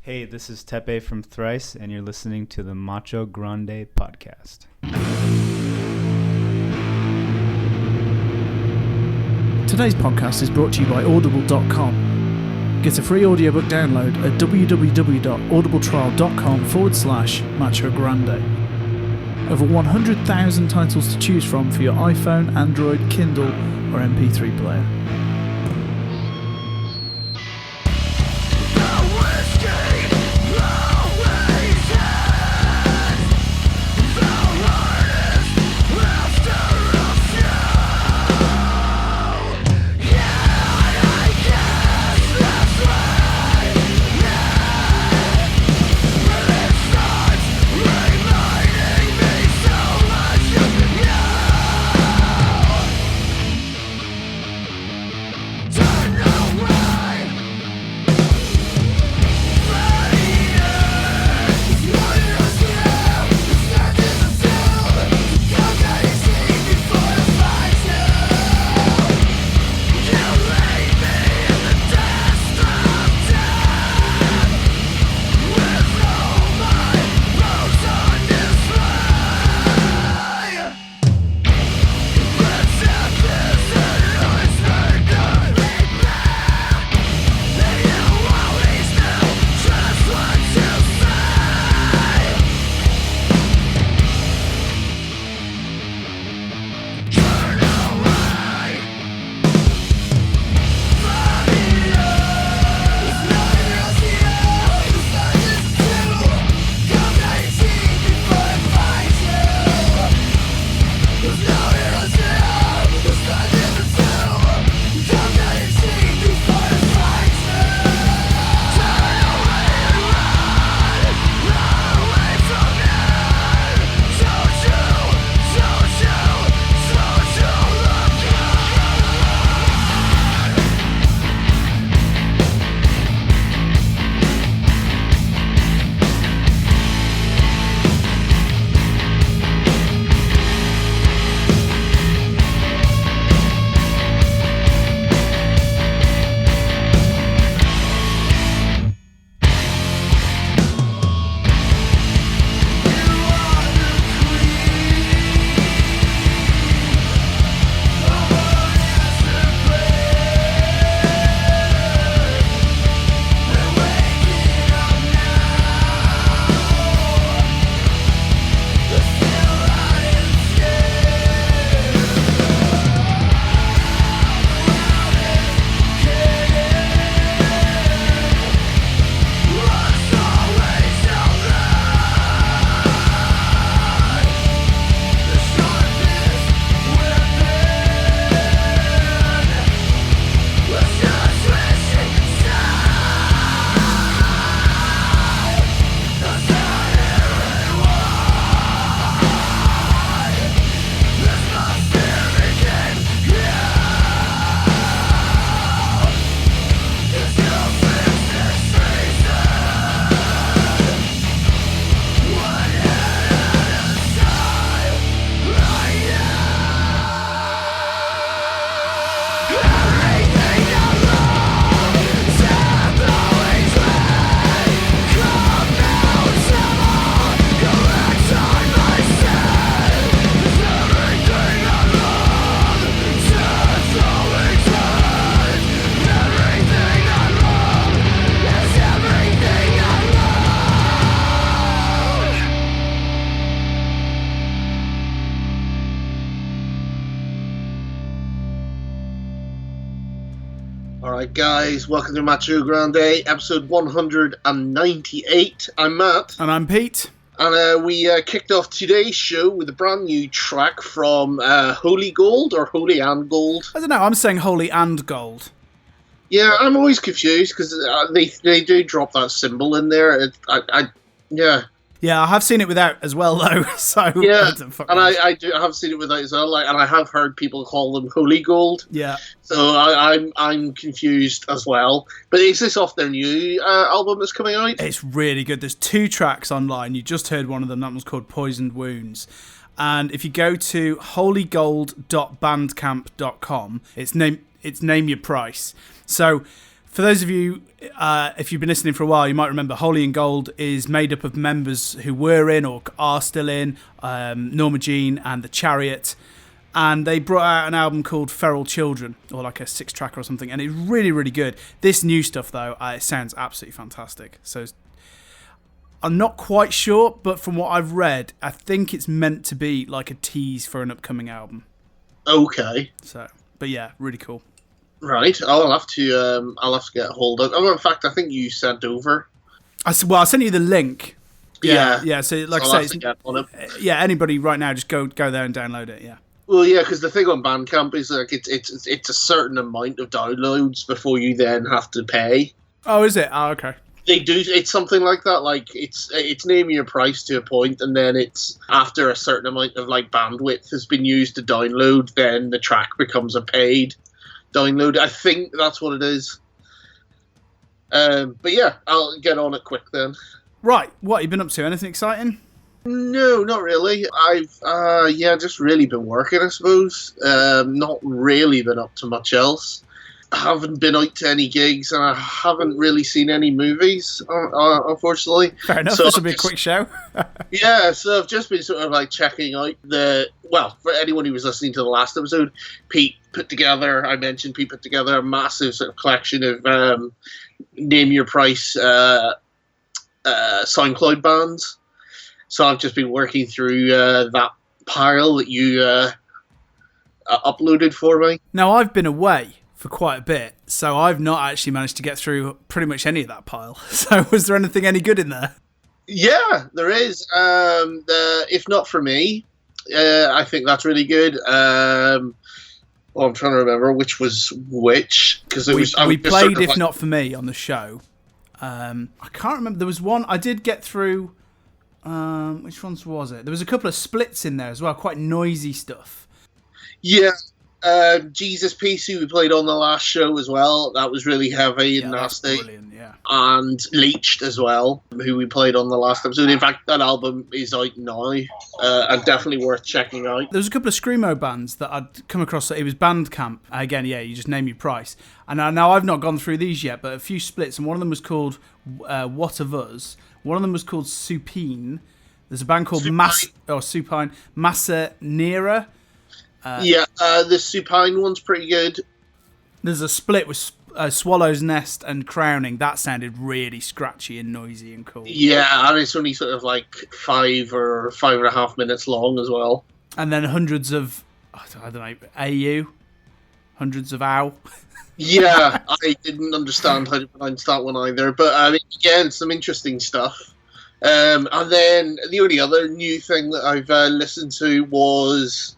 Hey, this is Tepe from Thrice, and you're listening to the Macho Grande podcast. Today's podcast is brought to you by Audible.com. Get a free audiobook download at www.audibletrial.com/Macho Grande. Over 100,000 titles to choose from for your iPhone, Android, Kindle, or MP3 player. Guys, welcome to Macho Grande, episode 198. I'm Matt. And I'm Pete. And we kicked off today's show with a brand new track from Holy+Gold, or Holy and Gold. I don't know, I'm saying Holy and Gold. Yeah, I'm always confused, because they do drop that symbol in there. Yeah. Yeah, I have seen it without as well, though. So yeah, I have seen it without as well, and I have heard people call them Holy+Gold. Yeah. So I'm confused as well. But is this off their new album that's coming out? It's really good. There's 2 tracks online. You just heard one of them. That one's called Poisoned Wounds. And if you go to holygold.bandcamp.com, it's name your price. So For those of you, if you've been listening for a while, you might remember Holy+Gold is made up of members who were in or are still in, Norma Jean and The Chariot. And they brought out an album called Feral Children, or like a 6-track or something, and it's really, really good. This new stuff, though, it sounds absolutely fantastic. So I'm not quite sure, but from what I've read, I think it's meant to be like a tease for an upcoming album. Okay. So, but yeah, really cool. Right, I'll have to get a hold of. Oh, in fact, I think you sent over. I sent you the link. Yeah. So, like so I say, anybody right now, just go there and download it. Yeah. Well, yeah, because the thing on Bandcamp is like it's a certain amount of downloads before you then have to pay. Oh, is it? Oh, okay. They do. It's something like that. Like it's naming your price to a point, and then it's after a certain amount of like bandwidth has been used to download, then the track becomes a paid download. I think that's what it is. But yeah, I'll get on it quick then. Right, what have you been up to? Anything exciting? No, not really. I've just really been working, I suppose. Not really been up to much else. I haven't been out to any gigs, and I haven't really seen any movies, unfortunately. Fair enough, so this will be a quick show. Yeah, so I've just been sort of like checking out for anyone who was listening to the last episode, Pete put together a massive sort of collection of Name Your Price SoundCloud bands. So I've just been working through that pile that you uploaded for me. Now, I've been away for quite a bit, so I've not actually managed to get through pretty much any of that pile. So was there anything any good in there? Yeah, there is. If Not For Me, I think that's really good. I'm trying to remember which was which. Because we played If Not For Me on the show. I can't remember. There was one I did get through. Which ones was it? There was a couple of splits in there as well, quite noisy stuff. Yeah. Jesus Peace, who we played on the last show as well. That was really heavy and nasty. Brilliant, yeah. And Leached as well, who we played on the last episode. In fact, that album is out now, and definitely worth checking out. There was a couple of screamo bands that I'd come across. It was Bandcamp. Again, yeah, you just name your price. And now I've not gone through these yet, but a few splits, and one of them was called What of Us. One of them was called Supine. There's a band called Supine. Massa Nera. The Supine one's pretty good. There's a split with Swallow's Nest and Crowning. That sounded really scratchy and noisy and cool. Yeah, and it's only sort of like 5 or 5.5 minutes long as well. And then hundreds of, I don't know, AU? Hundreds of OW? Yeah, I didn't understand how to pronounce that one either. But, I mean, again, some interesting stuff. And then the only other new thing that I've listened to was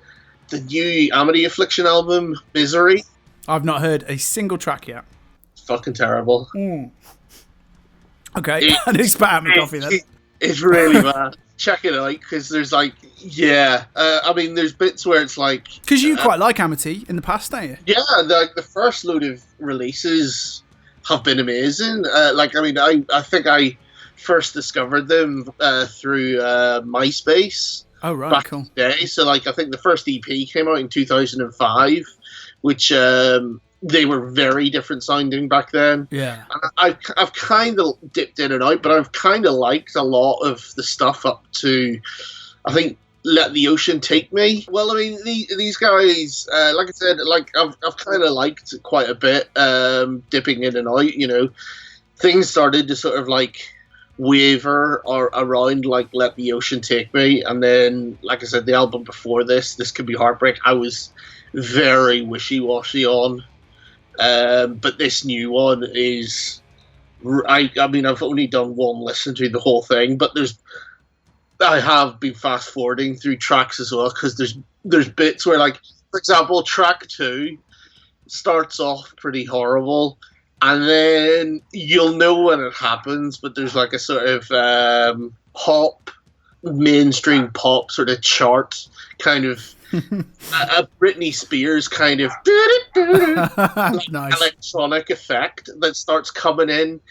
the new Amity Affliction album, Misery. I've not heard a single track yet. It's fucking terrible. Okay, I need to spat out my coffee then. It's really bad. Check it out, because there's like, there's bits where it's like... Because you quite like Amity in the past, don't you? Yeah, the first load of releases have been amazing. I think I first discovered them through MySpace. Oh, right, back cool. in the day. So, I think the first EP came out in 2005, which they were very different sounding back then. Yeah. And I've kind of dipped in and out, but I've kind of liked a lot of the stuff up to, I think, Let the Ocean Take Me. Well, I mean, these guys, like I said, I've kind of liked quite a bit, dipping in and out, you know. Things started to sort of waver or around Let the Ocean Take Me, and then like I said, the album before this Could Be Heartbreak, I was very wishy-washy on, but this new one is I've only done one listen to the whole thing, but I have been fast forwarding through tracks as well, because there's bits where, for example, track 2 starts off pretty horrible, and then you'll know when it happens, but there's a sort of mainstream pop sort of chart, kind of a Britney Spears kind of nice electronic effect that starts coming in,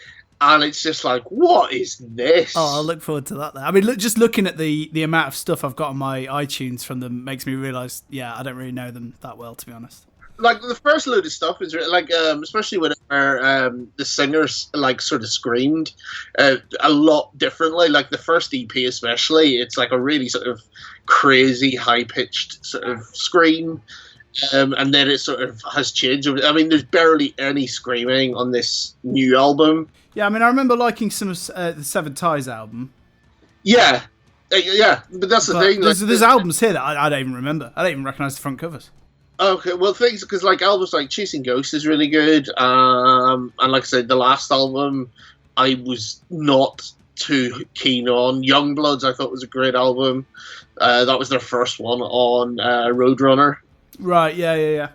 and it's just what is this? Oh, I'll look forward to that then. I mean, just looking at the amount of stuff I've got on my iTunes from them makes me realise, I don't really know them that well, to be honest. like the first load of stuff is like, especially whenever the singers like sort of screamed a lot differently. Like the first EP, especially, it's like a really sort of crazy, high pitched sort of scream. And then it sort of has changed. I mean, there's barely any screaming on this new album. Yeah, I mean, I remember liking some of the Severed Ties album. Yeah, but that's the thing. There's albums here that I don't even remember. I don't even recognise the front covers. Okay, well, things because like albums like Chasing Ghosts is really good. And like I said, the last album I was not too keen on. Youngbloods I thought was a great album. That was their first one on Roadrunner. Right, yeah.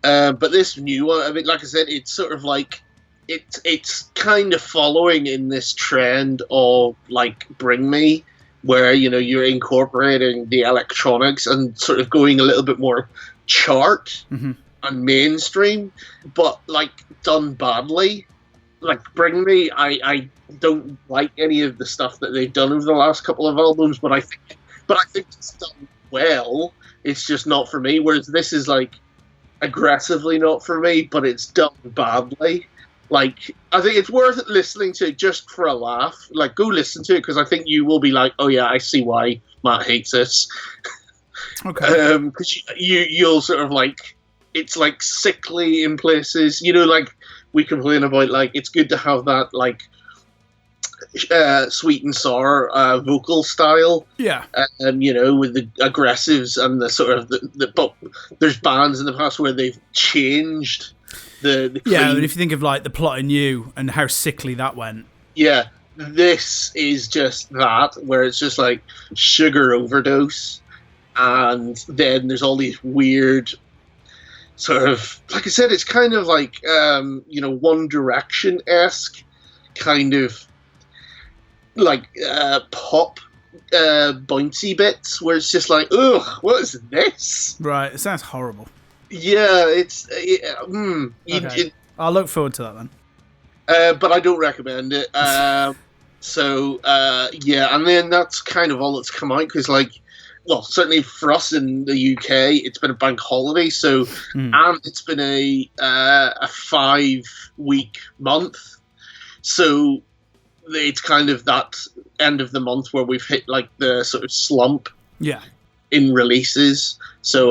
But this new one, I mean, like I said, it's sort of like it's kind of following in this trend of like Bring Me, where you're incorporating the electronics and sort of going a little bit more chart and mainstream, but like done badly. Like Bring Me, I don't like any of the stuff that they've done over the last couple of albums, but I think it's done well. It's just not for me. Whereas this is like aggressively not for me, but it's done badly. Like I think it's worth listening to just for a laugh. Like go listen to it because I think you will be like, oh yeah, I see why Matt hates this. Okay. Because you'll sort of like it's like sickly in places. Like we complain about like it's good to have that like sweet and sour vocal style. Yeah. With the aggressives and the sort of but there's bands in the past where they've changed the clean. Yeah, but if you think of like The Plotting You and how sickly that went. Yeah, this is just that where it's just like sugar overdose, and then there's all these weird sort of, like I said, it's kind of like One Direction-esque kind of like pop bouncy bits where it's just like, ugh, what is this? Right, it sounds horrible. Yeah, I'll look forward to that then. But I don't recommend it. And then that's kind of all that's come out because, like, well, certainly for us in the UK, it's been a bank holiday, so and it's been a 5-week month, so it's kind of that end of the month where we've hit like the sort of slump in releases. So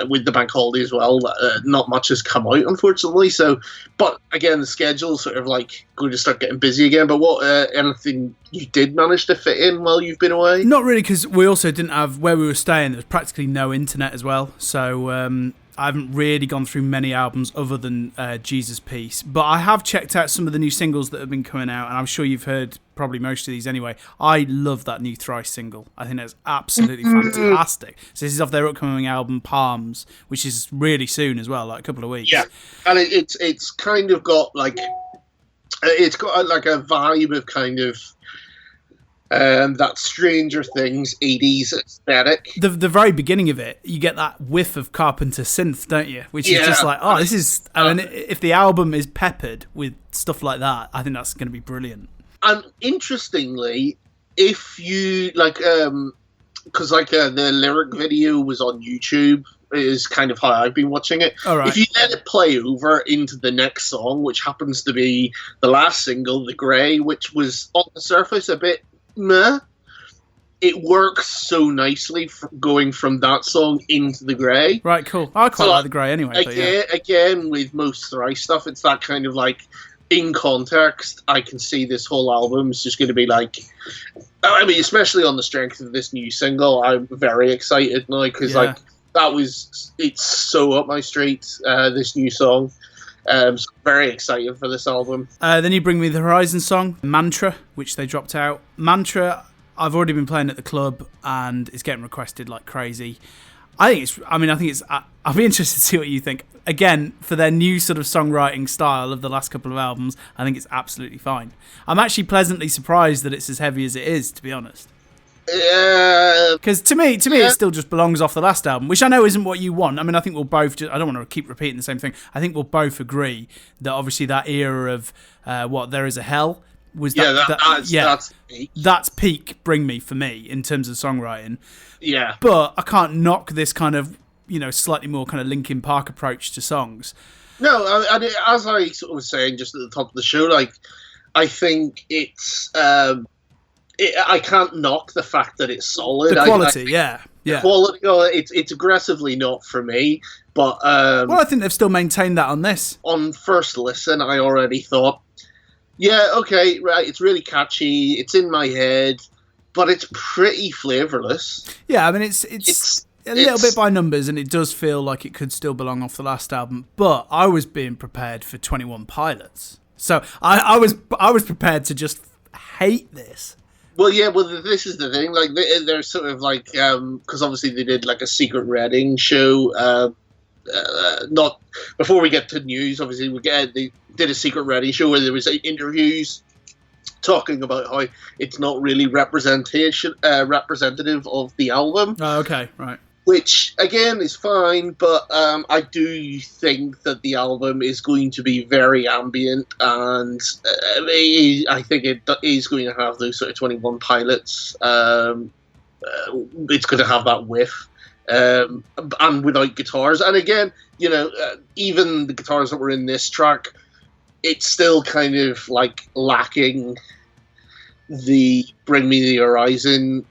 with the bank holiday as well, not much has come out, unfortunately. So, but again, the schedule's sort of like going to start getting busy again. But what anything you did manage to fit in while you've been away? Not really, because we also didn't have, where we were staying, there was practically no internet as well. So I haven't really gone through many albums other than Jesus Peace. But I have checked out some of the new singles that have been coming out, and I'm sure you've heard probably most of these anyway. I love that new Thrice single. I think that's absolutely fantastic. So this is off their upcoming album Palms, which is really soon as well, like a couple of weeks. Yeah, and it's kind of got like, it's got like a vibe of kind of that Stranger Things 80s aesthetic. The very beginning of it, you get that whiff of Carpenter synth, don't you? Which is just like, oh, this is... I mean, if the album is peppered with stuff like that, I think that's going to be brilliant. And interestingly, if you, like... because like the lyric video was on YouTube, is kind of how I've been watching it. All right. If you let it play over into the next song, which happens to be the last single, The Grey, which was on the surface a bit meh, it works so nicely going from that song into The Grey. Right, cool. I quite like The Grey anyway. Again, with most Thrice stuff, it's that kind of like, in context, I can see this whole album is just going to be like, I mean, especially on the strength of this new single, I'm very excited now because like it's so up my street, this new song. So very excited for this album. Then you bring me the Horizon song, Mantra, which they dropped out. Mantra, I've already been playing at the club and it's getting requested like crazy. I'll be interested to see what you think. Again, for their new sort of songwriting style of the last couple of albums, I think it's absolutely fine. I'm actually pleasantly surprised that it's as heavy as it is, to be honest. Because to me, it still just belongs off the last album, which I know isn't what you want. I mean, I think we'll both. I don't want to keep repeating the same thing. I think we'll both agree that obviously that era of There Is a Hell was that's peak Bring Me for me in terms of songwriting. Yeah, but I can't knock this kind of slightly more kind of Linkin Park approach to songs. No, and as I sort of was saying just at the top of the show, like, I think it's I can't knock the fact that it's solid. The quality, yeah. The quality, it's aggressively not for me, but well, I think they've still maintained that on this. On first listen, I already thought, yeah, okay, right, it's really catchy, it's in my head, but it's pretty flavourless. Yeah, I mean, it's a little bit by numbers, and it does feel like it could still belong off the last album. But I was being prepared for 21 Pilots, so I was prepared to just hate this. Well, yeah, this is the thing. Like, they're sort of like, because obviously they did like a secret Reading show. Not before we get to news. Obviously, they did a secret Reading show where there was interviews talking about how it's not really representative of the album. Oh, okay, right. Which, again, is fine, but I do think that the album is going to be very ambient, and I think it is going to have those sort of 21 Pilots. It's going to have that whiff, and without guitars. And again, even the guitars that were in this track, it's still kind of like lacking the Bring Me the Horizon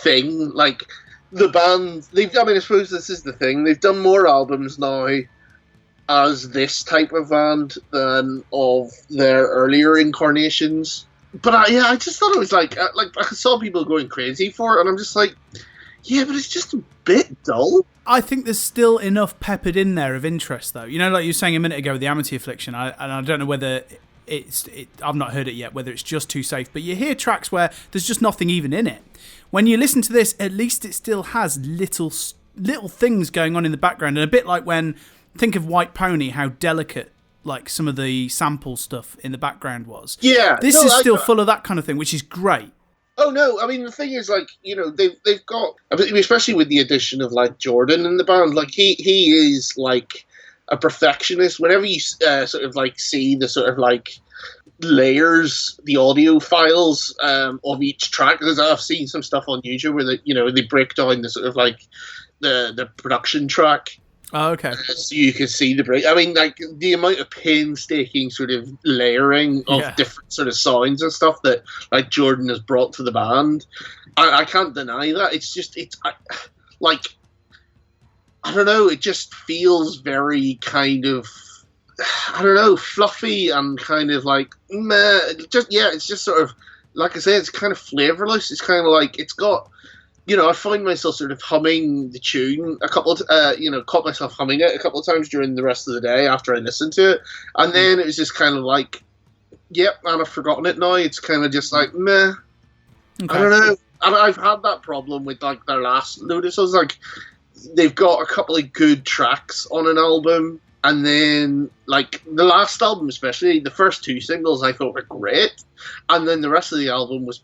thing. Like, the band, I suppose this is the thing, they've done more albums now as this type of band than of their earlier incarnations. But I just thought it was like I saw people going crazy for it, and I'm just like, yeah, but it's just a bit dull. I think there's still enough peppered in there of interest, though. Like you were saying a minute ago with the Amity Affliction, and I don't know whether I've not heard it yet, whether it's just too safe, but you hear tracks where there's just nothing even in it. When you listen to this, at least it still has little things going on in the background, and a bit like when, think of White Pony, how delicate like some of the sample stuff in the background was. Yeah. This is still full of that kind of thing, which is great. Oh, no, I mean, the thing is, like, they've got, especially with the addition of, like, Jordan in the band, like, he is, like, a perfectionist. Whenever you sort of, like, see the sort of, like, layers, the audio files of each track, because I've seen some stuff on YouTube where they break down the sort of, like, the production track. Oh, okay. So you can see the break. I mean, like, the amount of painstaking sort of layering of different sort of sounds and stuff that, like, Jordan has brought to the band. I can't deny that. It's just, I don't know, it just feels very kind of, I don't know, fluffy and kind of like, meh. It's just sort of, like I say, it's kind of flavourless. It's kind of like, it's got, I find myself sort of humming the tune a couple of, caught myself humming it a couple of times during the rest of the day after I listened to it. And then it was just kind of like, yep, and I've forgotten it now. It's kind of just like, meh. Okay. I don't know. And I've had that problem with, like, their last load of songs. Like, they've got a couple of good tracks on an album. And then, like, the last album especially, the first two singles I thought were great. And then the rest of the album was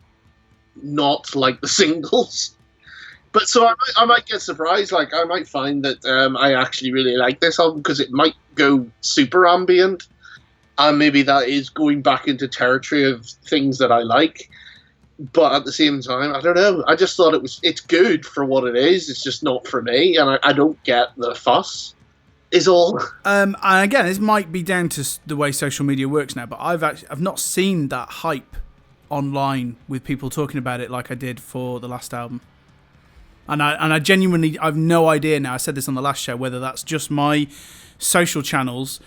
not like the singles. But so I might get surprised. Like, I might find that I actually really like this album because it might go super ambient, and maybe that is going back into territory of things that I like. But at the same time, I don't know. I just thought it's good for what it is. It's just not for me, and I don't get the fuss. Is all. And again, this might be down to the way social media works now, but I've not seen that hype online with people talking about it like I did for the last album. And I genuinely, I've no idea now, I said this on the last show, whether that's just my social channels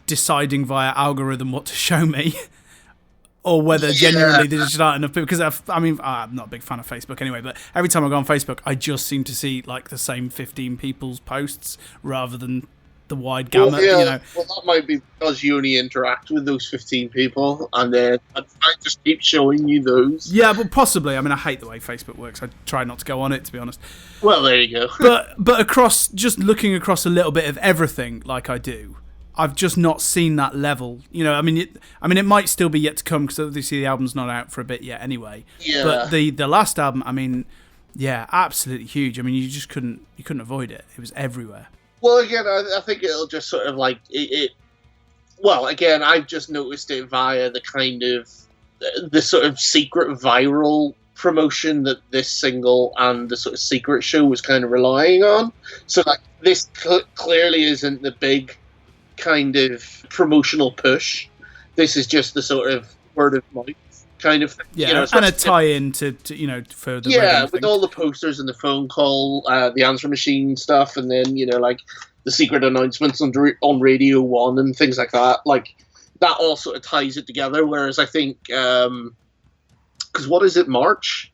deciding via algorithm what to show me, or whether genuinely there's just not enough people. Because I'm not a big fan of Facebook anyway, but every time I go on Facebook, I just seem to see like the same 15 people's posts rather than the wide gamut. Well, that might be because you only interact with those 15 people, and then I just keep showing you those. Yeah, but possibly. I mean, I hate the way Facebook works. I try not to go on it, to be honest. Well, there you go. but looking across a little bit of everything, like I do, I've just not seen that level. I mean, it might still be yet to come because obviously the album's not out for a bit yet, anyway. Yeah. But the last album, I mean, yeah, absolutely huge. I mean, you just couldn't avoid it. It was everywhere. Well, again, I think it'll just sort of like it. Well, again, I've just noticed it via the kind of the sort of secret viral promotion that this single and the sort of secret show was kind of relying on. So like this clearly isn't the big kind of promotional push. This is just the sort of word of mouth kind of thing. Yeah, and a tie-in to for the with thing. all the posters and the phone call, the answer machine stuff, and then like the secret announcements on Radio 1 and things like that. Like that all sort of ties it together. Whereas I think because what is it, March?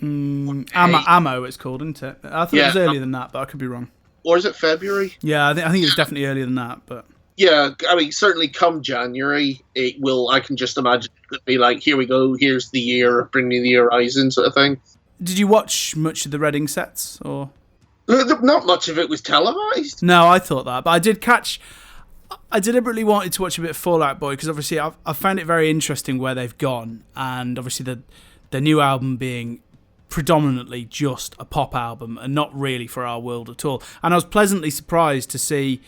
Ammo, it's called, isn't it? I thought it was earlier than that, but I could be wrong. Or is it February? Yeah, I think it was definitely earlier than that, but. Yeah, I mean, certainly come January, it will. I can just imagine it could be like, here we go, here's the year, bring me the horizon sort of thing. Did you watch much of the Reading sets, or? Not much of it was televised. No, I thought that, but I did catch. I deliberately wanted to watch a bit of Fall Out Boy because obviously I found it very interesting where they've gone, and obviously the new album being predominantly just a pop album and not really for our world at all. And I was pleasantly surprised to see.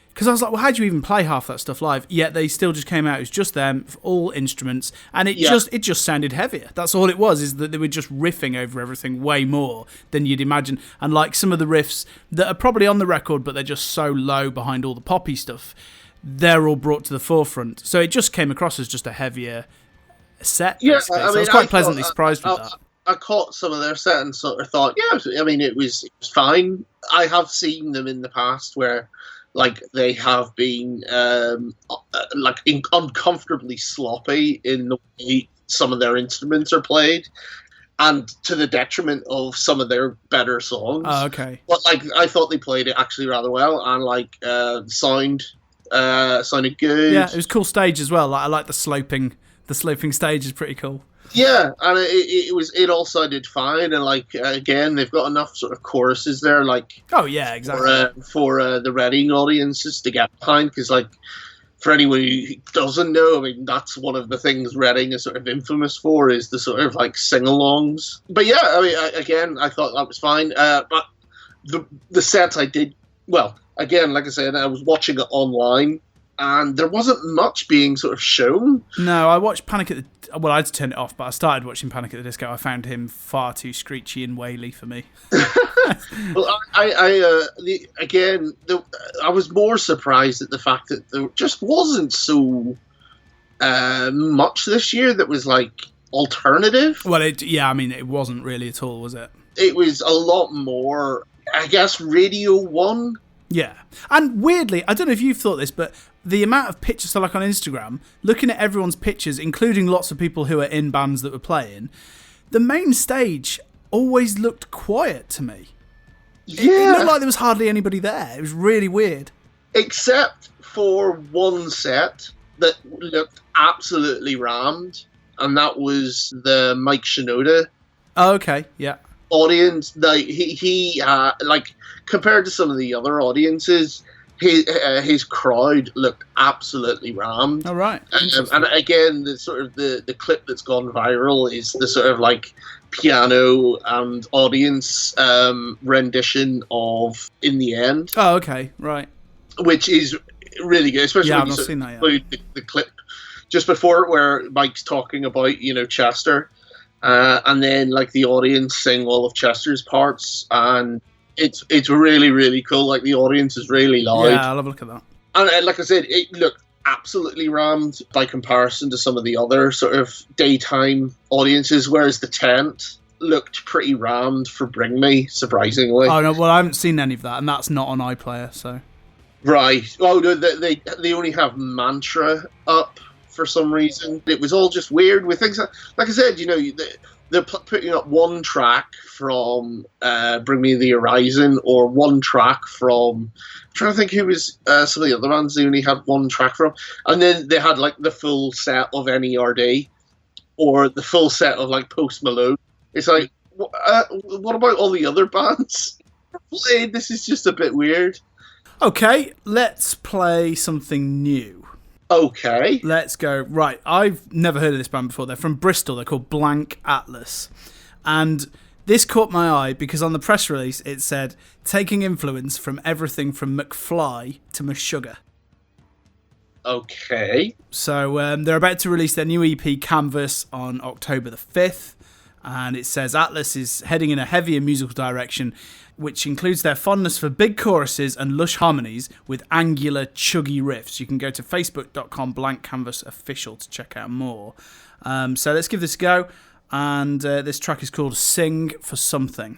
Because I was like, well, how do you even play half that stuff live? Yet they still just came out. It was just them, all instruments, and it just sounded heavier. That's all it was, is that they were just riffing over everything way more than you'd imagine. And like some of the riffs that are probably on the record, but they're just so low behind all the poppy stuff, they're all brought to the forefront. So it just came across as just a heavier set. Yeah, so I was quite pleasantly surprised with that. I caught some of their set and sort of thought, I mean, it was fine. I have seen them in the past where, like, they have been uncomfortably sloppy in the way some of their instruments are played, and to the detriment of some of their better songs. Oh, okay. But like, I thought they played it actually rather well, and like sounded good. Yeah, it was a cool stage as well. Like, I like the sloping stage is pretty cool. Yeah, and it all sounded fine, and like again, they've got enough sort of choruses there, like exactly for the Reading audiences to get behind, because like for anyone who doesn't know, I mean that's one of the things Reading is sort of infamous for, is the sort of like sing-alongs. But yeah, I mean, I thought that was fine. But the sets I did, well, again, like I said, I was watching it online, and there wasn't much being sort of shown. No, I watched Panic at the... Well, I had to turn it off, but I started watching Panic at the Disco. I found him far too screechy and waily for me. Well, I was more surprised at the fact that there just wasn't so much this year that was like alternative. Well, it wasn't really at all, was it? It was a lot more, I guess, Radio 1. Yeah. And weirdly, I don't know if you've thought this, but the amount of pictures, so like on Instagram, looking at everyone's pictures, including lots of people who are in bands that were playing, the main stage always looked quiet to me. Yeah. It looked like there was hardly anybody there. It was really weird. Except for one set that looked absolutely rammed, and that was the Mike Shinoda. Oh, okay, yeah. Audience, like he like compared to some of the other audiences, his crowd looked absolutely rammed. All right. And again, the sort of the clip that's gone viral is the sort of like piano and audience rendition of "In the End." Oh, okay, right. Which is really good, especially when you include the clip just before it where Mike's talking about Chester. And then, like, the audience sing all of Chester's parts, and it's really, really cool. Like, the audience is really loud. Yeah, I'll have a look at that. And like I said, it looked absolutely rammed by comparison to some of the other sort of daytime audiences, whereas the tent looked pretty rammed for Bring Me, surprisingly. Oh, no, well, I haven't seen any of that, and that's not on iPlayer, so... Right. Oh, no, they only have Mantra up for some reason. It was all just weird with things. Like I said, they're putting up one track from Bring Me the Horizon, or one track from... I'm trying to think who was some of the other bands they only had one track from. And then they had like the full set of NERD, or the full set of like Post Malone. It's like, what about all the other bands played? This is just a bit weird. Okay, let's play something new. Okay. Let's go. Right, I've never heard of this band before. They're from Bristol. They're called Blank Atlas. And this caught my eye because on the press release it said, taking influence from everything from McFly to Meshuggah. Okay. So they're about to release their new EP, Canvas, on October the 5th. And it says Atlas is heading in a heavier musical direction, which includes their fondness for big choruses and lush harmonies with angular, chuggy riffs. You can go to facebook.com/blankcanvasofficial to check out more. So let's give this a go. And this track is called Sing for Something.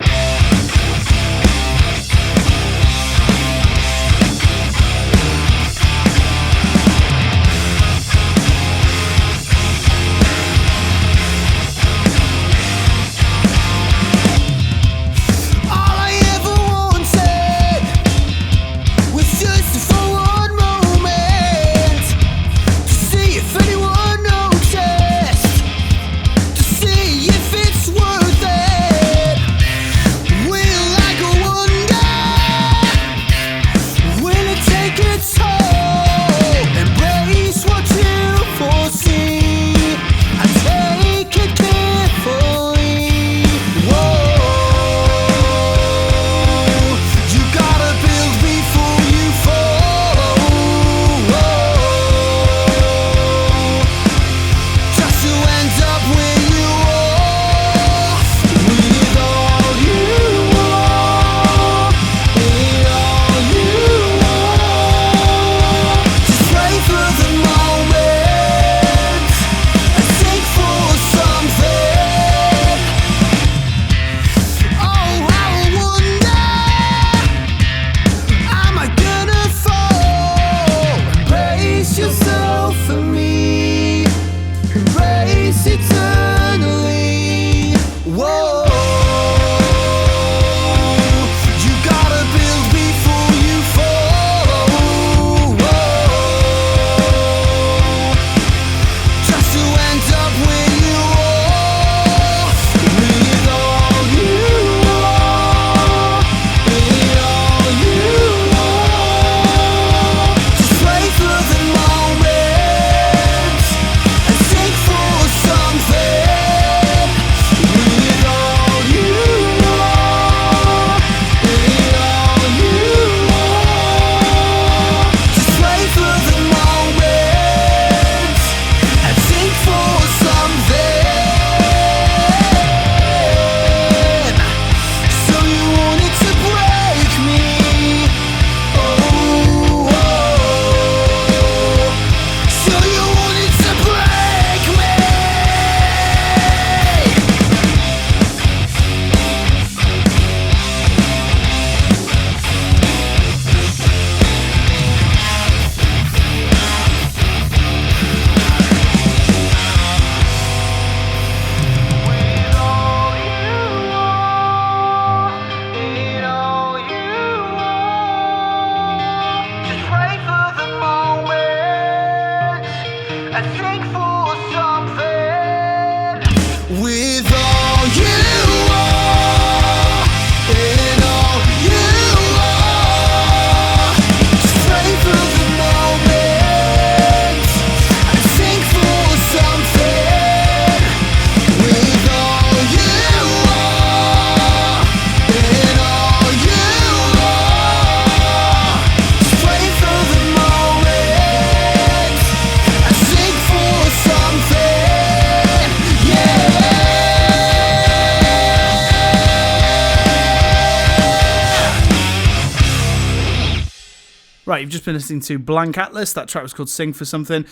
Right, you've just been listening to Blank Atlas. That track was called Sing for Something.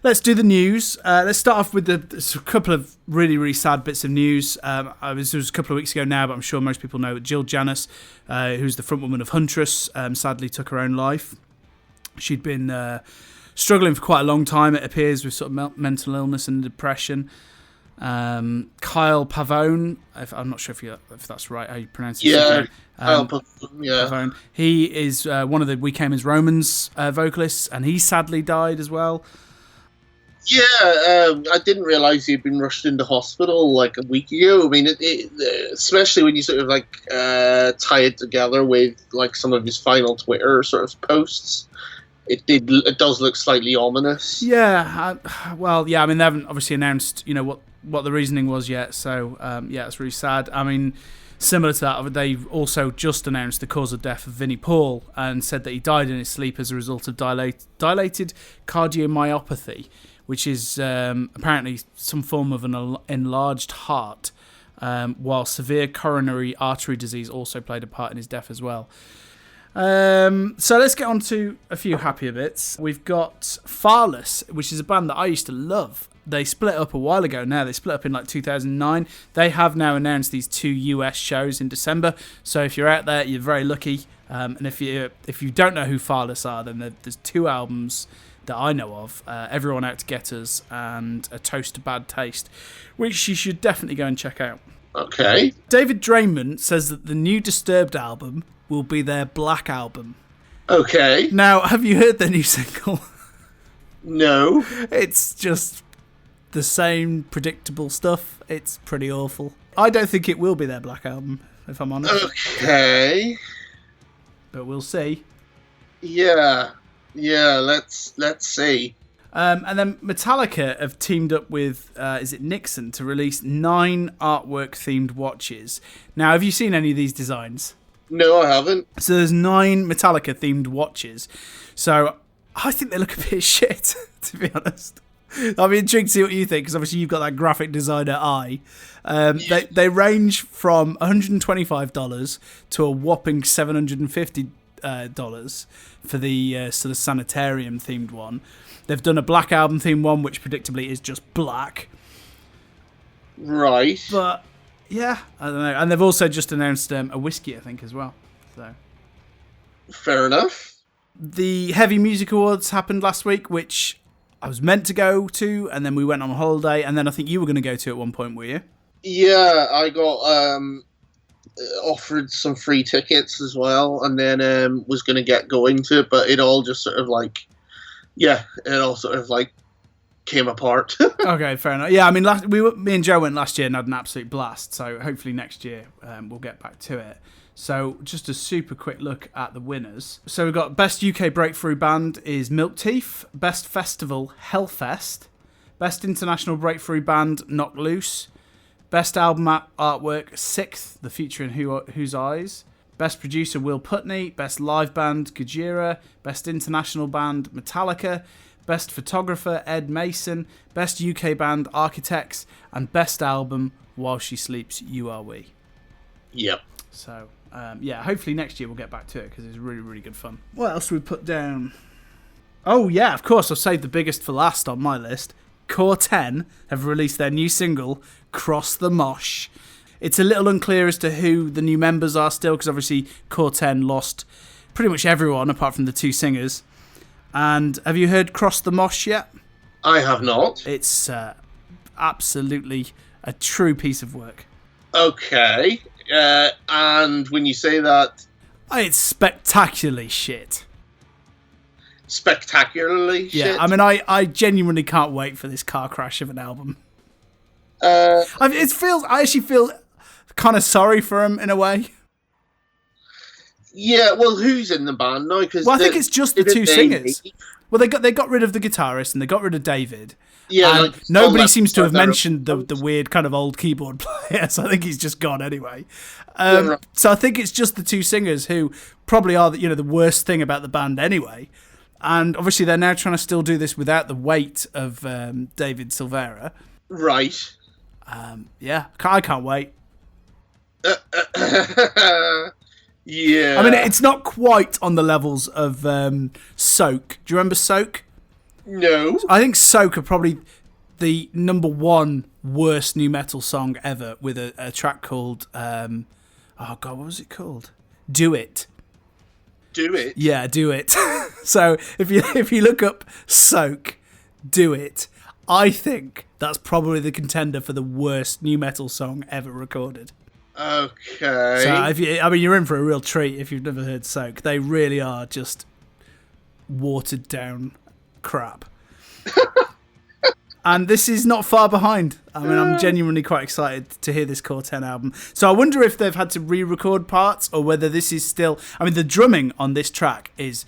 Let's do the news. Let's start off with a couple of really, really sad bits of news. This was a couple of weeks ago now, but I'm sure most people know that Jill Janis, who's the frontwoman of Huntress, sadly took her own life. She'd been struggling for quite a long time, it appears, with sort of mental illness and depression. Kyle Pavone, I'm not sure if that's right, how you pronounce it. Yeah, Kyle Pavone. He is one of the We Came as Romans vocalists, and he sadly died as well. Yeah, I didn't realise he'd been rushed into hospital like a week ago. I mean, especially when you sort of like tie it together with like some of his final Twitter sort of posts. It does look slightly ominous. Yeah, I mean, they haven't obviously announced, what the reasoning was yet. So it's really sad. I mean, similar to that, they've also just announced the cause of death of Vinnie Paul and said that he died in his sleep as a result of dilated cardiomyopathy, which is apparently some form of an enlarged heart. while severe coronary artery disease also played a part in his death as well. So let's get on to a few happier bits. We've got Farless, which is a band that I used to love. They split up a while ago now. They split up in like 2009. They have now announced these 2 US shows in December. So if you're out there, you're very lucky. And if you don't know who Farless are, then there's 2 albums that I know of. Everyone Out to Get Us and A Toast to Bad Taste, which you should definitely go and check out. Okay. David Draymond says that the new Disturbed album will be their Black album. Okay. Now, have you heard their new single? No. It's just the same predictable stuff. It's pretty awful. I don't think it will be their Black album, if I'm honest. Okay. But we'll see. Yeah. Let's see. And then Metallica have teamed up with, is it Nixon, to release 9 artwork-themed watches. Now, have you seen any of these designs? No, I haven't. So there's 9 Metallica-themed watches. So I think they look a bit shit, to be honest. I'll be intrigued to see what you think, because obviously you've got that graphic designer eye. They range from $125 to a whopping $750 for the sort of sanitarium-themed one. They've done a Black Album-themed one, which predictably is just black. Right. But, yeah, I don't know. And they've also just announced a whiskey, I think, as well. So fair enough. The Heavy Music Awards happened last week, which I was meant to go to, and then we went on holiday, and then I think you were going to go to at one point, were you? Yeah, I got offered some free tickets as well, and then was going to get going to it, but it all just sort of like, came apart. Okay, fair enough. Yeah, I mean, me and Joe went last year and had an absolute blast, so hopefully next year we'll get back to it. So just a super quick look at the winners. So we've got Best UK Breakthrough Band is Milk Teeth, Best Festival Hellfest, Best International Breakthrough Band Knock Loose, Best Album Artwork 6th, The Future in Whose Eyes, Best Producer Will Putney, Best Live Band Gojira, Best International Band Metallica, Best Photographer Ed Mason, Best UK Band Architects, and Best Album While She Sleeps You Are We. Yep. So hopefully next year we'll get back to it, because it's really, really good fun. What else do we put down? Oh yeah, of course, I've saved the biggest for last on my list. Core 10 have released their new single, Cross the Mosh. It's a little unclear as to who the new members are still, because obviously Core 10 lost pretty much everyone apart from the 2 singers. And have you heard Cross the Mosh yet? I have not. It's absolutely a true piece of work. Okay. And when you say that... It's spectacularly shit. Spectacularly shit? Yeah, I mean, I genuinely can't wait for this car crash of an album. I actually feel kind of sorry for him in a way. Yeah, well, who's in the band now? Well, I think it's just the 2 singers. Well, they got rid of the guitarist and they got rid of David. Yeah, and nobody seems to have mentioned the weird kind of old keyboard player, so I think he's just gone anyway. So I think it's just the 2 singers who probably are the worst thing about the band anyway. And obviously they're now trying to still do this without the weight of David Silvera. Right. Yeah, I can't wait. Yeah. I mean, it's not quite on the levels of Soak. Do you remember Soak? No. I think Soak are probably the number 1 worst new metal song ever, with a track called what was it called? Do It. Do It? Yeah, Do It. So if you look up Soak, Do It, I think that's probably the contender for the worst new metal song ever recorded. Okay. So you're in for a real treat if you've never heard Soak. They really are just watered down crap. And this is not far behind. I mean, I'm genuinely quite excited to hear this Core 10 album. So I wonder if they've had to re-record parts, or whether this is still... I mean, the drumming on this track is...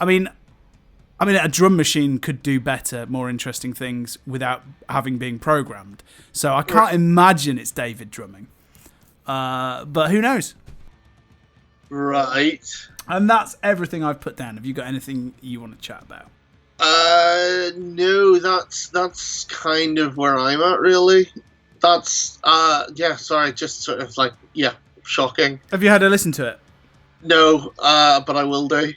I mean, a drum machine could do better, more interesting things without having been programmed. So I can't imagine it's David drumming. But who knows? Right. And that's everything I've put down. Have you got anything you want to chat about? No, that's kind of where I'm at, really. That's sorry, just sort of like shocking. Have you had a listen to it? No, but I will do.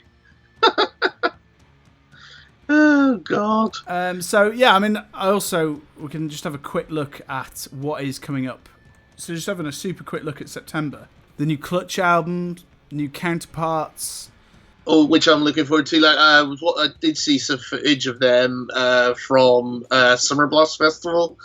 Oh God. So yeah, I mean, we can just have a quick look at what is coming up. So just having a super quick look at September. The new Clutch album, new Counterparts. Oh, which I'm looking forward to. Like, I did see some footage of them from Summer Blast Festival,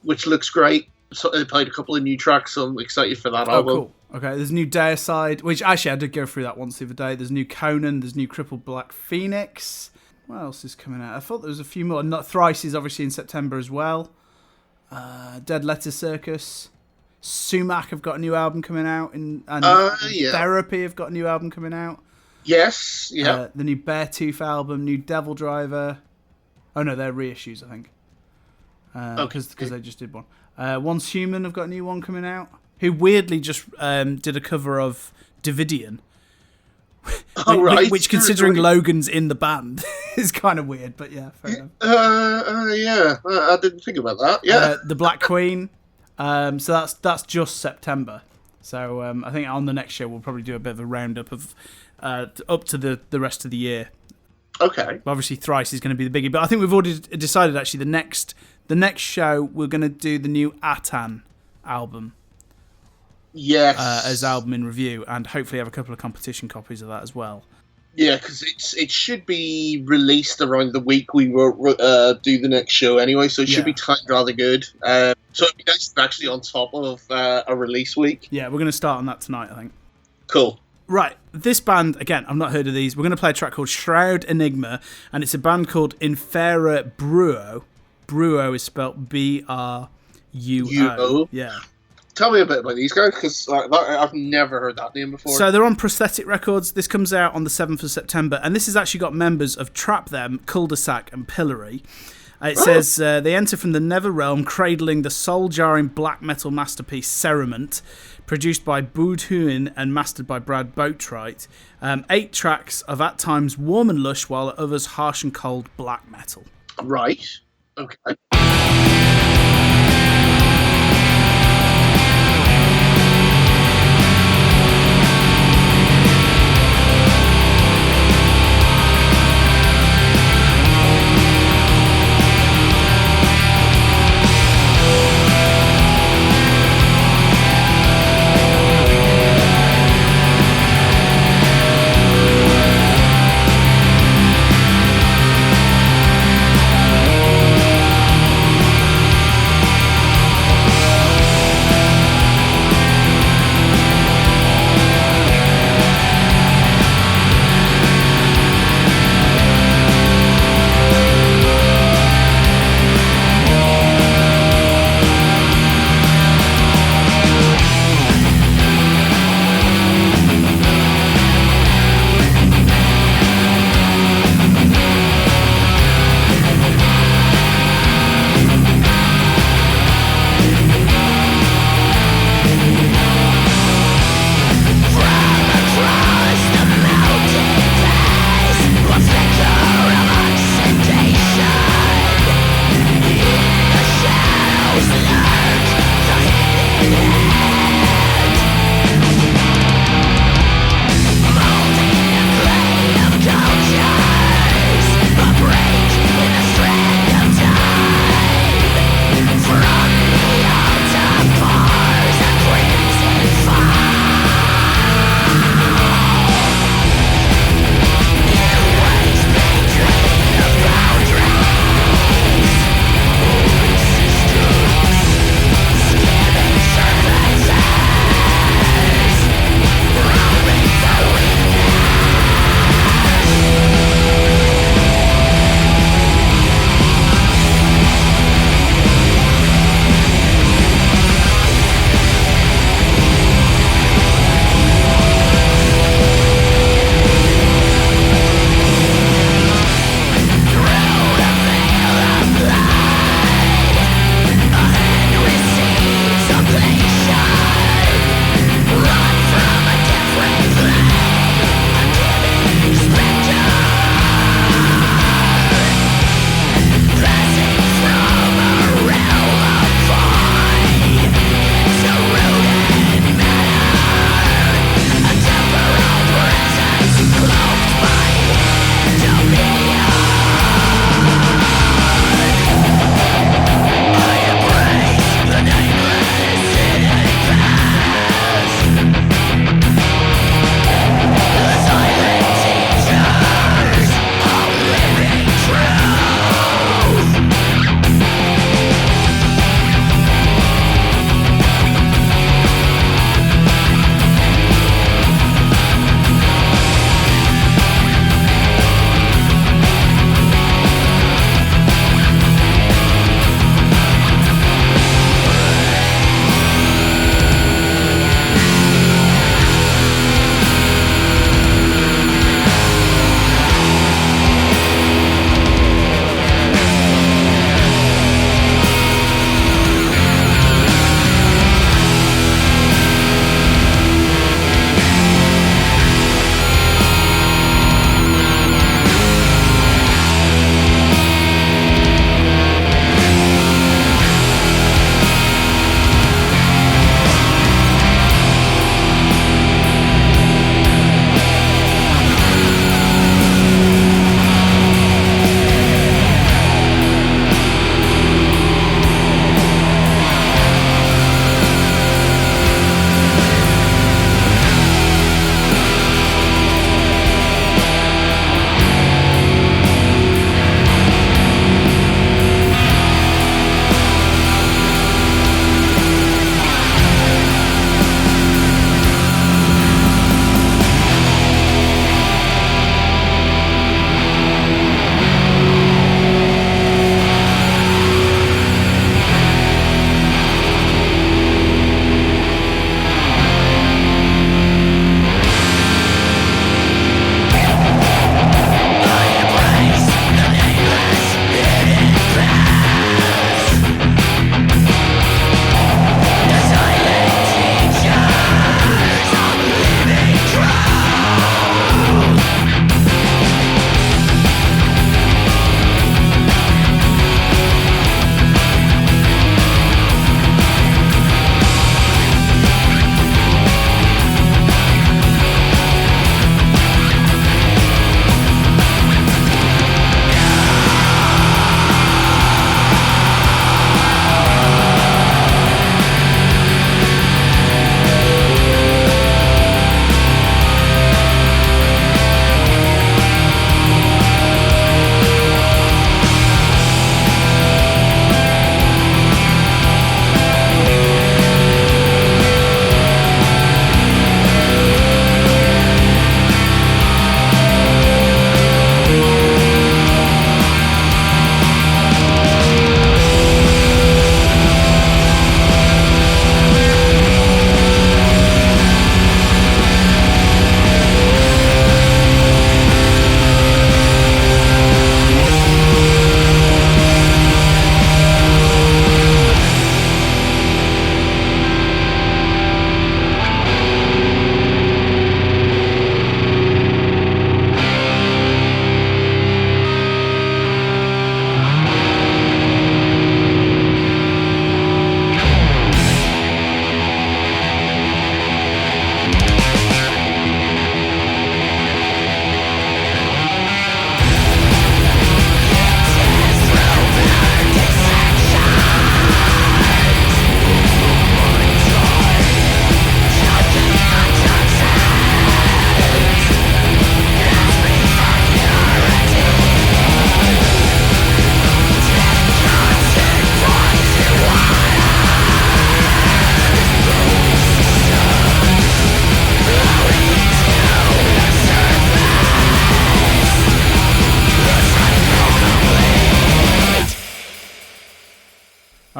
which looks great. So they played a couple of new tracks, so I'm excited for that album. Oh, cool. Okay, there's new Deicide, which actually I did go through that once the other day. There's new Conan, there's new Crippled Black Phoenix. What else is coming out? I thought there was a few more. Not Thrice is obviously in September as well. Dead Letter Circus. Sumac have got a new album coming out, and Therapy have got a new album coming out. Yes, yeah. The new Beartooth album, new Devil Driver. Oh no, they're reissues, I think. Because they just did one. Once Human have got a new one coming out. Who weirdly just did a cover of Davidian. Which considering Logan's in the band, is kind of weird, but yeah, fair enough. I didn't think about that. Yeah. The Black Queen. So that's just September. So I think on the next show we'll probably do a bit of a roundup of up to the rest of the year. Okay. Obviously, Thrice is going to be the biggie, but I think we've already decided actually the next show we're going to do the new Atan album. Yes. As album in review, and hopefully have a couple of competition copies of that as well. Yeah, because it should be released around the week we will do the next show anyway, so it should be timed rather good. So it'd be nice to actually on top of a release week. Yeah, we're going to start on that tonight, I think. Cool. Right, this band, again, I've not heard of these. We're going to play a track called Shroud Enigma, and it's a band called Infera Bruo. Bruo is spelled B-R-U-O. U-O? Yeah. Tell me a bit about these guys, because I've never heard that name before. So they're on Prosthetic Records. This comes out on the 7th of September, and this has actually got members of Trap Them, Cul-de-sac, and Pillory. It says they enter from the Nether Realm, cradling the soul-jarring black metal masterpiece Cerement, produced by Boudhuin and mastered by Brad Boatwright. 8 tracks of at times warm and lush, while at others harsh and cold black metal. Right. Okay.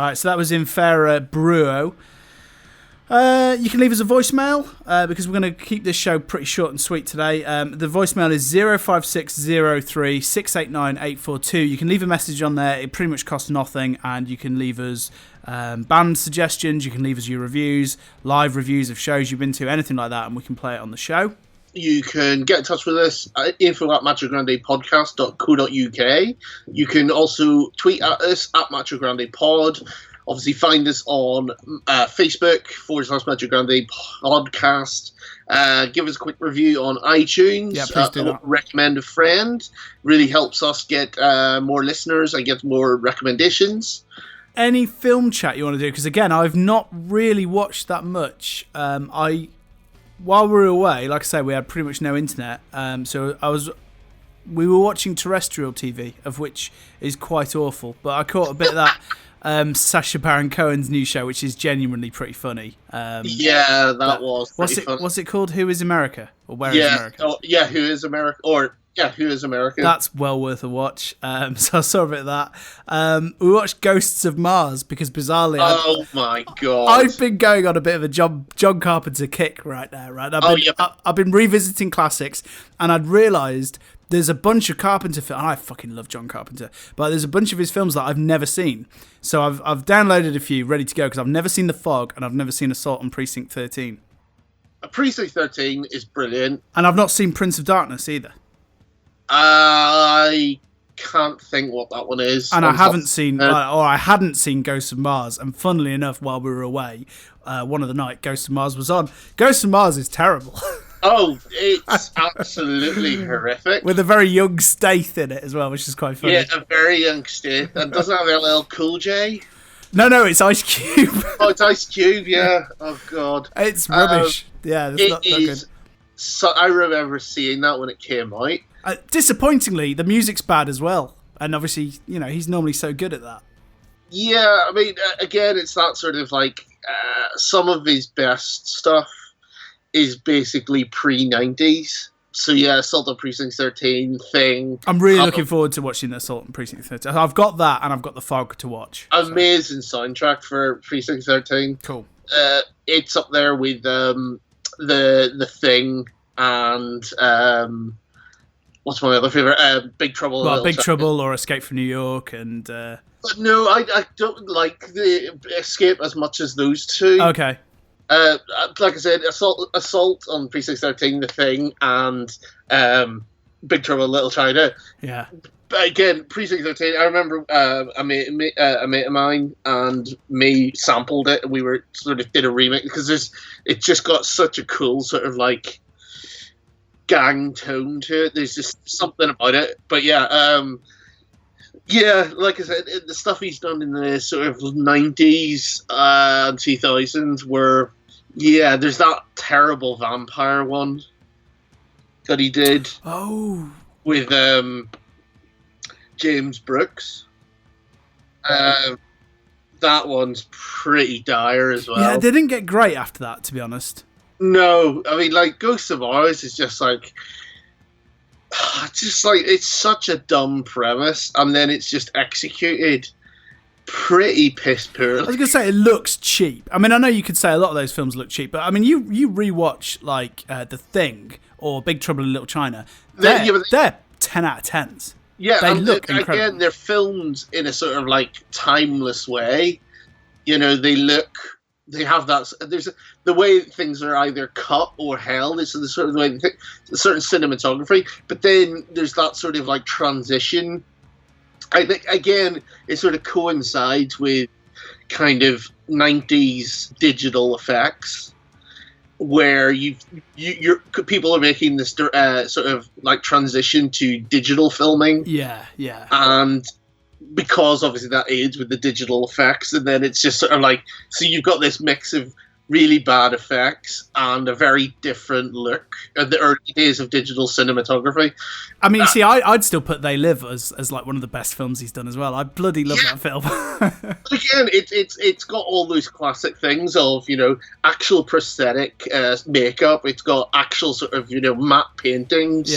All right, so that was Infera Bruo. You can leave us a voicemail because we're going to keep this show pretty short and sweet today. The voicemail is 05603 689 842. You can leave a message on there. It pretty much costs nothing, and you can leave us band suggestions. You can leave us your reviews, live reviews of shows you've been to, anything like that, and we can play it on the show. You can get in touch with us at info@machograndepodcast.co.uk. You can also tweet at us at Macho Grande Pod. Obviously, find us on Facebook /Macho Grande Podcast. Give us a quick review on iTunes. Yeah, please do that. Recommend a friend. Really helps us get more listeners and get more recommendations. Any film chat you want to do? Because again, I've not really watched that much. While we were away, like I say, we had pretty much no internet. We were watching terrestrial TV, of which is quite awful. But I caught a bit of that Sacha Baron Cohen's new show, which is genuinely pretty funny. That was pretty funny. What's it called? Who is America? Or Where is America? Who is America? Who is America? That's well worth a watch. So I saw a bit of that. We watched Ghosts of Mars because bizarrely, oh my god, I've been going on a bit of a John Carpenter kick right now. Right, I've been revisiting classics, and I'd realised there's a bunch of Carpenter films. I fucking love John Carpenter, but there's a bunch of his films that I've never seen. So I've downloaded a few ready to go because I've never seen The Fog and I've never seen Assault on Precinct 13. Precinct 13 is brilliant, and I've not seen Prince of Darkness either. I can't think what that one is. And I hadn't seen Ghosts of Mars. And funnily enough, while we were away, one of the night Ghosts of Mars was on. Ghosts of Mars is terrible. Oh, it's absolutely horrific. With a very young Stath in it as well, which is quite funny. Yeah, a very young Stath. And doesn't have LL Cool J. No, it's Ice Cube. Oh, it's Ice Cube, yeah. Oh, God. It's rubbish. It's not good. So I remember seeing that when it came out. Disappointingly, the music's bad as well. And obviously, he's normally so good at that. Yeah, I mean, again, it's that sort of like some of his best stuff is basically pre-90s. So yeah, Assault on Precinct 13 thing. I'm really looking forward to watching the Assault on Precinct 13. I've got that and I've got The Fog to watch. Amazing soundtrack for Precinct 13. Cool. It's up there with the Thing and what's my other favourite? Big Trouble. Well, Big Trouble or Escape from New York and... But no, I don't like the Escape as much as those two. Okay. Like I said, Assault on Precinct 13, The Thing, and Big Trouble in Little China. Yeah. But again, Precinct 13, I remember a mate of mine and me sampled it, and we were sort of did a remix because it just got such a cool sort of like gang tone to it. There's just something about it. But yeah, like I said, the stuff he's done in the sort of 90s and 2000s were, there's that terrible vampire one that he did. Oh. With James Brooks. That one's pretty dire as well. Yeah, they didn't get great after that, to be honest. No, I mean, like, Ghosts of Mars is just like... it's such a dumb premise, and then it's just executed pretty piss poorly. I was going to say, it looks cheap. I mean, I know you could say a lot of those films look cheap, but I mean, you rewatch, like, The Thing or Big Trouble in Little China, they're 10 out of 10s. Yeah, they look incredible. Again, they're filmed in a sort of, like, timeless way. They have that. There's the way things are either cut or held. It's the sort of way certain cinematography, but then there's that sort of like transition. I think again, it sort of coincides with kind of 90s digital effects, where people are making this sort of like transition to digital filming. Yeah. And because obviously that aids with the digital effects, and then it's just sort of like, so you've got this mix of really bad effects and a very different look at the early days of digital cinematography. I mean, see, I'd still put They Live as like one of the best films he's done as well. I bloody love that film. Again, it's got all those classic things of, actual prosthetic makeup. It's got actual sort of, matte paintings,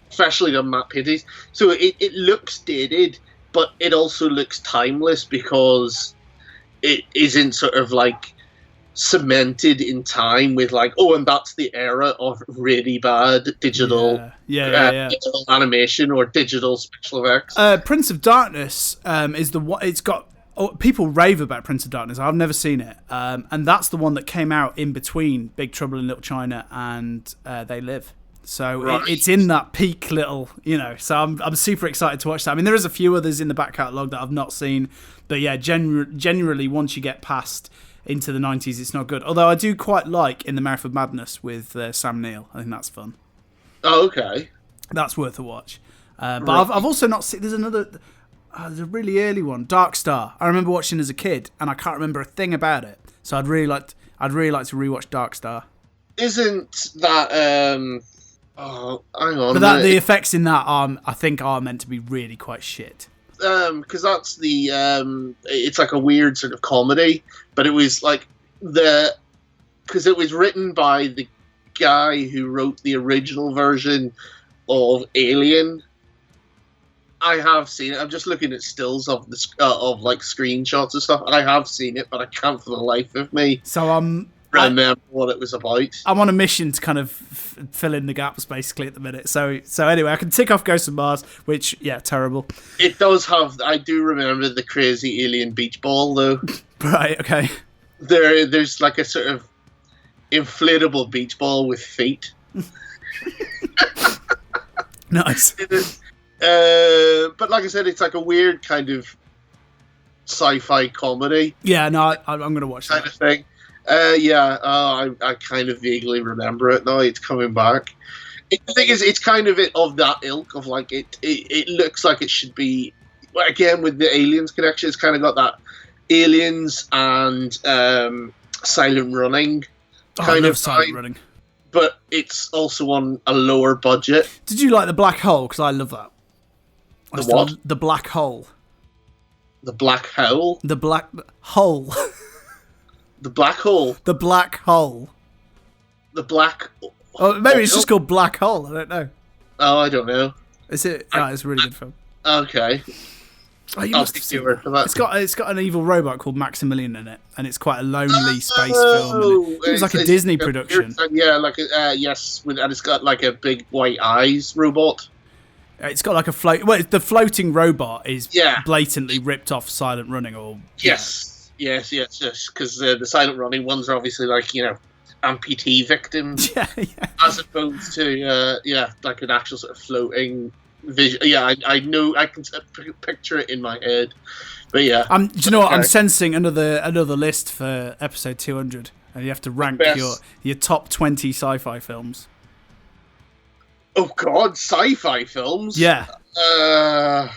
especially the matte paintings. So it looks dated, but it also looks timeless because it isn't sort of like cemented in time with like, oh, and that's the era of really bad digital digital animation or digital special effects. Prince of Darkness is the one. It's got people rave about Prince of Darkness. I've never seen it, and that's the one that came out in between Big Trouble in Little China and They Live. So it's in that peak little, So I'm super excited to watch that. I mean, there is a few others in the back catalogue that I've not seen, but yeah, generally once you get past into the 90s, it's not good. Although I do quite like In the Mouth of Madness with Sam Neill. I think that's fun. Oh, okay. That's worth a watch. But I've also not seen. There's another. There's a really early one, Dark Star. I remember watching as a kid, and I can't remember a thing about it. So I'd really like to rewatch Dark Star. Isn't that? Oh, hang on. But the effects in that I think are meant to be really quite shit. Because that's it's like a weird sort of comedy, but it was like because it was written by the guy who wrote the original version of Alien. I have seen it. I'm just looking at stills of of like screenshots and stuff. I have seen it, but I can't for the life of me. So remember what it was about. I'm on a mission to kind of fill in the gaps basically at the minute. So anyway, I can tick off Ghost of Mars, which terrible. It does have. I do remember the crazy alien beach ball though. Right. Okay. There's like a sort of inflatable beach ball with feet. Nice. But like I said, it's like a weird kind of sci-fi comedy. Yeah. No, I'm going to watch that kind of thing. I kind of vaguely remember it now. It's coming back. The thing is, it's kind of of that ilk of like it looks like it should be. Again, with the Aliens connection, it's kind of got that Aliens and Silent Running kind of Silent Running. But it's also on a lower budget. Did you like The Black Hole? Because I love that. The what? The Black Hole. The Black Hole? The Black Hole. The Black Hole? The Black Hole. The Black... Oh, maybe it's just called Black Hole. I don't know. Oh, I don't know. Is it? It's a really good film. Okay. I'll stick to your for that. It's got an evil robot called Maximilian in it, and it's quite a lonely space film. It was like a Disney production. Yeah, like yes, and it's got like a big white eyes robot. It's got like a float. Well, the floating robot is blatantly ripped off Silent Running, or yes, because the Silent Running ones are obviously like amputee victims, as opposed to like an actual sort of floating vision. Yeah, I know. I can picture it in my head. But yeah, do you know what? I'm sensing another list for episode 200, and you have to rank your top 20 sci-fi films. Oh God, sci-fi films? Yeah. I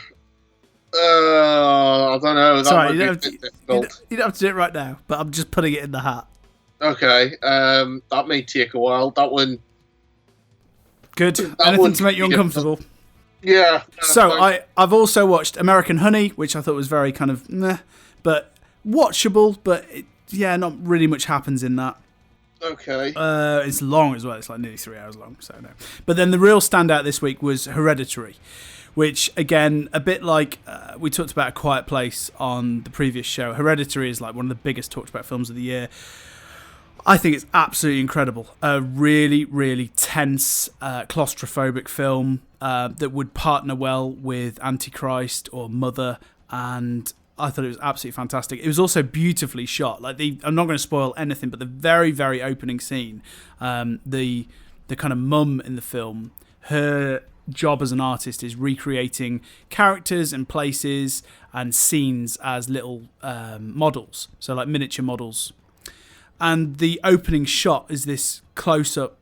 don't know. Sorry, you don't have to do it right now, but I'm just putting it in the hat. Okay. That may take a while. That one. Good. Anything to make you uncomfortable. Yeah. So I've also watched American Honey, which I thought was very kind of meh, but watchable. But not really much happens in that. Okay. It's long as well. It's like nearly 3 hours long. So no. But then the real standout this week was Hereditary, which again, a bit like we talked about A Quiet Place on the previous show. Hereditary is like one of the biggest talked about films of the year. I think it's absolutely incredible. A really, really tense, claustrophobic film that would partner well with Antichrist or Mother, and I thought it was absolutely fantastic. It was also beautifully shot. Like I'm not going to spoil anything, but the very, very opening scene, the kind of mum in the film, her job as an artist is recreating characters and places and scenes as little models, so like miniature models. And the opening shot is this close-up,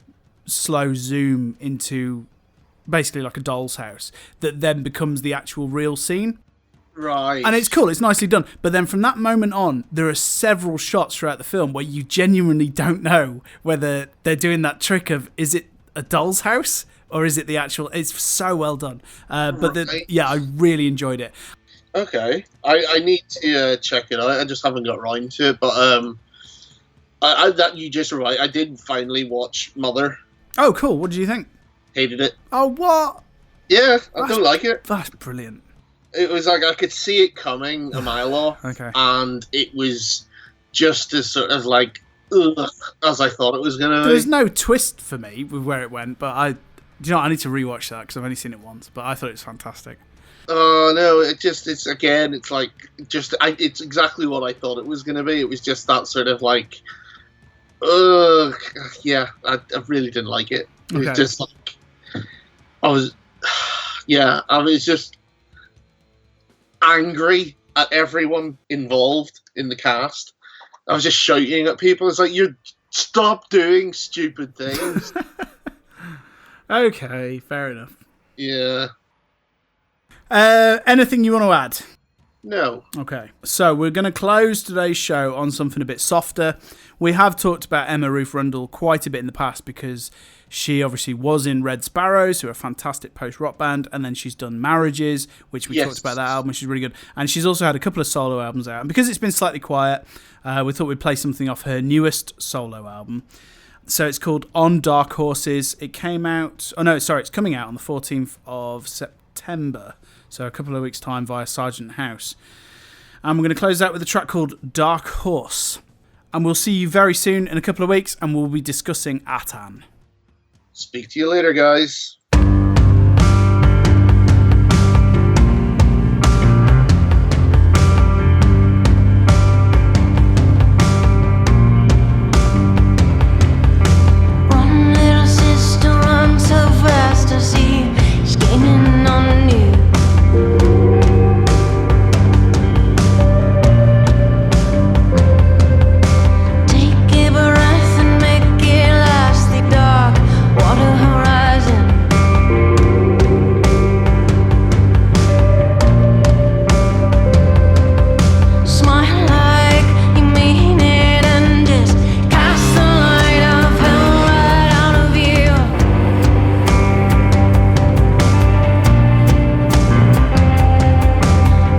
slow zoom into basically like a doll's house that then becomes the actual real scene. Right. And it's cool, it's nicely done. But then from that moment on, there are several shots throughout the film where you genuinely don't know whether they're doing that trick of, is it a doll's house or is it the actual... It's so well done. But I really enjoyed it. Okay. I need to check it out. I just haven't got around to it. But that you just right. I did finally watch Mother. Oh, cool. What did you think? Hated it. Oh, what? Yeah, I don't like it. That's brilliant. It was like I could see it coming a mile off, Okay. and it was just as sort of like ugh, as I thought it was going to be. There was no twist for me with where it went, but I need to rewatch that because I've only seen it once. But I thought it was fantastic. Oh no! It's exactly what I thought it was going to be. It was just that sort of like, yeah. I really didn't like it. It was just like I was just angry at everyone involved in the cast. I was just shouting at people. It's like, you stop doing stupid things. Okay, fair enough. Yeah. Anything you want to add? No. Okay, so we're going to close today's show on something a bit softer. We have talked about Ruth Rundle quite a bit in the past because she obviously was in Red Sparrows, who are a fantastic post-rock band, and then she's done Marriages, which we talked about that album, which is really good. And she's also had a couple of solo albums out. And because it's been slightly quiet, we thought we'd play something off her newest solo album. So it's called On Dark Horses. It's coming out on the 14th of September. So a couple of weeks' time via Sargent House. And we're going to close out with a track called Dark Horse. And we'll see you very soon in a couple of weeks, and we'll be discussing Atan. Speak to you later, guys. One little sister runs so fast, I see she's gaining on you. Take a breath and make it last. The dark water horizon. Smile like you mean it and just cast the light of hell right out of you.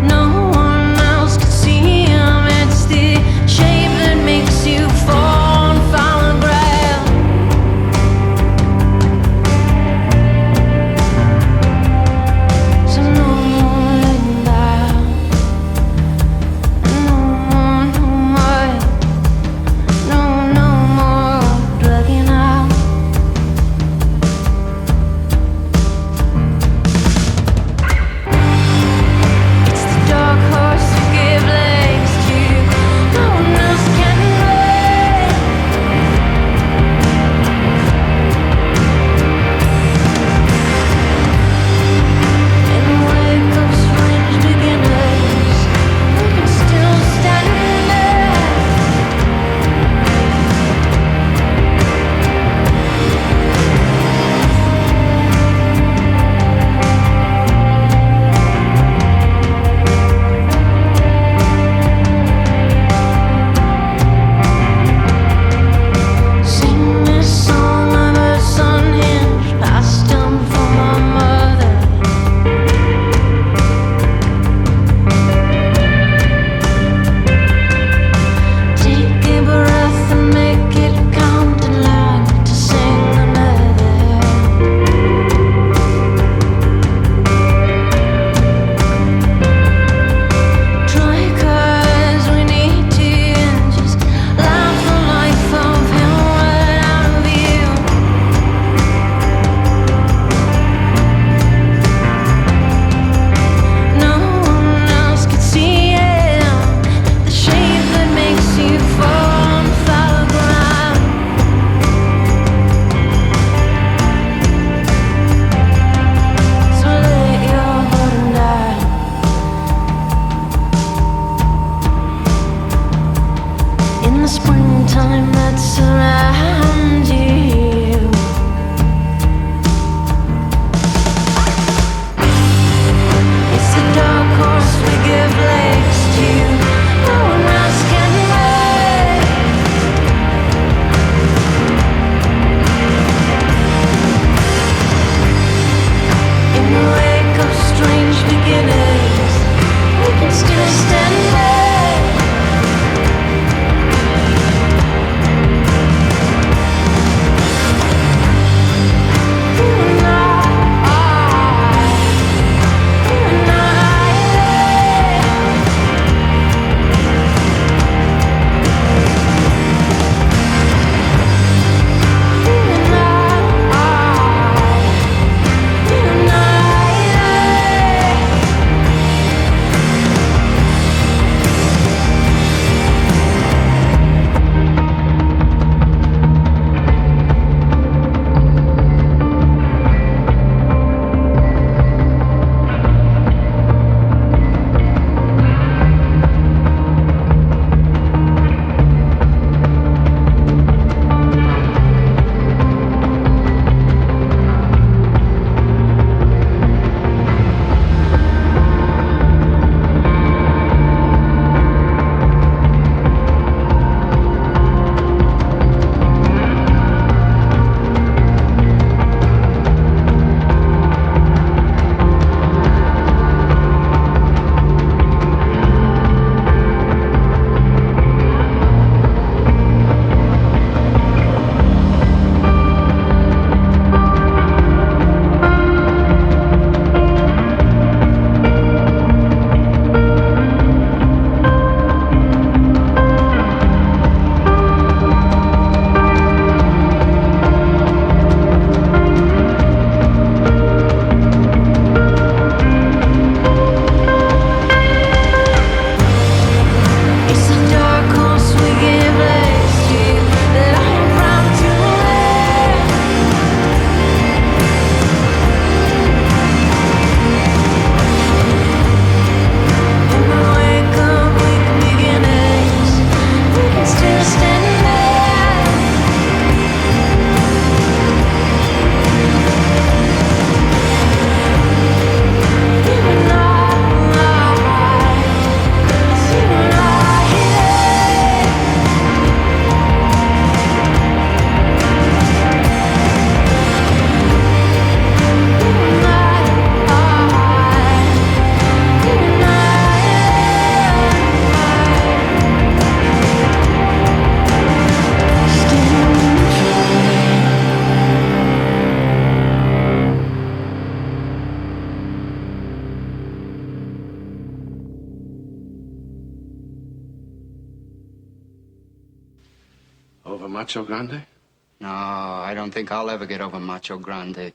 No one else can see him. It's the shape that makes you fall and follow ground. So no more letting down. No more dragging out. It's the dark horse you give legs to. No one else can ride. In the wake of strange beginners, we can still stand there. Sing this song of a sun-hinged past time for my mother. Take a breath and make it count and learn to sing another. Try 'cause we need to and just laugh the life of him right out of you. No one else could see it. The shape that makes you fall and follow ground. So let your burden down. In the springtime that surrounds you. It's the dark horse we give legs to. No one else can ride. In the wake of strange beginners, we can still stand there. Over Macho Grande? No, I don't think I'll ever get over Macho Grande.